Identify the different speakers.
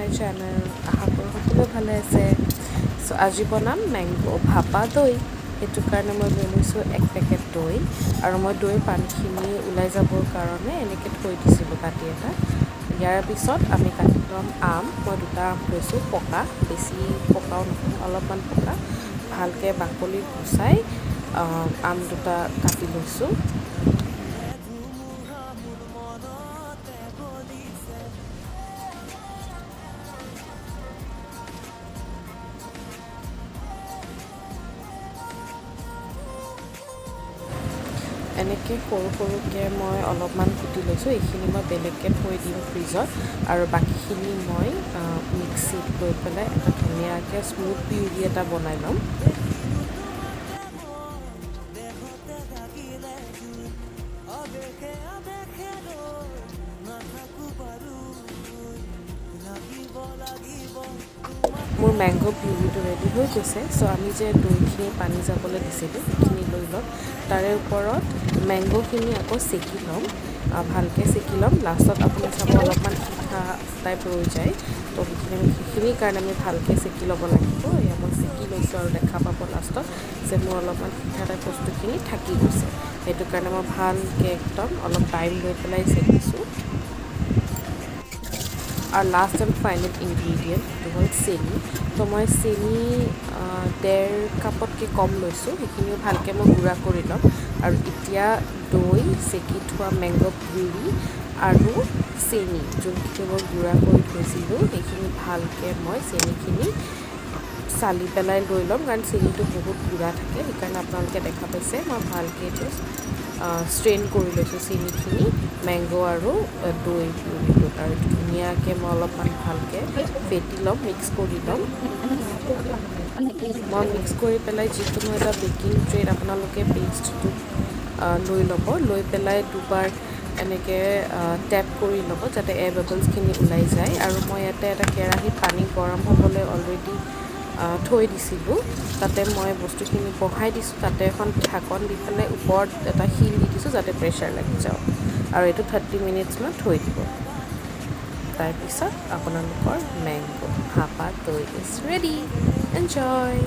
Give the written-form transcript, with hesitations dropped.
Speaker 1: my channel আশা কৰোঁ সকলোৱে ভালে আছে চ' আজি বনাম মেংগো ভাপা দৈ সেইটো কাৰণে মই লৈ লৈছোঁ 1 পেকেট দৈ আৰু মই দৈৰ পানীখিনি ওলাই যাবৰ কাৰণে এনেকৈ থৈ দিছিলোঁ কাটি এটা ইয়াৰ পিছত আমি কাটি ল'ম আম মই 2টা আম লৈছোঁ পকা বেছি পকাও নহয় অলপমান পকা ভালকৈ বাকলি গুচাই আম 2টা কাটি লৈছোঁ এনেকৈ সৰু সৰুকৈ মই অলপমান কুটি লৈছোঁ এইখিনি মই বেলেগকৈ থৈ দিম ফ্ৰিজত আৰু বাকীখিনি মই মিক্সিত লৈ পেলাই এটা ধুনীয়াকৈ স্মুথ পিউৰি এটা বনাই ল'ম মোৰ মেংগো পিউৰিটো ৰেডি হৈ গৈছে চ' আমি যে দৈখিনি পানী যাবলৈ দিছিলোঁ সেইখিনি লৈ ল'ম তাৰে ওপৰত মেংগোখিনি আকৌ চেকি ল'ম ভালকৈ চেকি ল'ম লাষ্টত আপুনি চাব অলপমান পিঠা টাইপ ৰৈ যায় তো সেইখিনিৰ কাৰণে আমি ভালকৈ চেকি ল'ব লাগিব এয়া মই চেকি লৈছোঁ আৰু দেখা পাব লাষ্টত যে মোৰ অলপমান পিঠা টাইপ বস্তুখিনি থাকি গৈছে সেইটো কাৰণে মই ভালকৈ একদম অলপ টাইম লৈ পেলাই চেকিছোঁ আৰু লাষ্ট এণ্ড ফাইনেল ইনগ্ৰিডিয়েণ্ট সেইটো হ'ল চেনি তো মই চেনি 1.5 কাপতকৈ কম লৈছোঁ সেইখিনিও ভালকৈ মই গুড়া কৰি ল'ম আৰু এতিয়া দৈ চেকি থোৱা মেংগো পিউৰি আৰু চেনি যোনখিনি মই গুড়া কৰি থৈছিলোঁ সেইখিনি ভালকৈ মই চেনিখিনি চালি পেলাই লৈ ল'ম কাৰণ চেনিটো বহুত গুড়া থাকে সেইকাৰণে আপোনালোকে দেখা পাইছে মই ভালকৈ জাষ্ট ষ্ট্ৰেইন কৰি লৈছোঁ চেনিখিনি মেংগো আৰু দৈ পিউৰিটোত আৰু ধুনীয়াকৈ মই অলপমান ভালকৈ ফেটি ল'ম মিক্স কৰি ল'ম মই মিক্স কৰি পেলাই যিকোনো এটা বেকিং ট্ৰেত আপোনালোকে পেষ্টটো লৈ ল'ব লৈ পেলাই দুবাৰ এনেকৈ টেপ কৰি ল'ব যাতে এয়াৰ বাবলছখিনি ওলাই যায় আৰু মই ইয়াতে এটা কেৰাহীত পানী গৰম হ'বলৈ অলৰেডি থৈ দিছিলোঁ তাতে মই বস্তুখিনি বহাই দিছোঁ তাতে এখন ঢাকন দি পেলাই ওপৰত এটা শিল দি দিছোঁ যাতে প্ৰেছাৰ লাগি যাওক আৰু এইটো 30 মিনিটছমান থৈ দিব তাৰপিছত আপোনালোকৰ মেংগো ভাপা দৈ ইজ ৰেডি এনজয়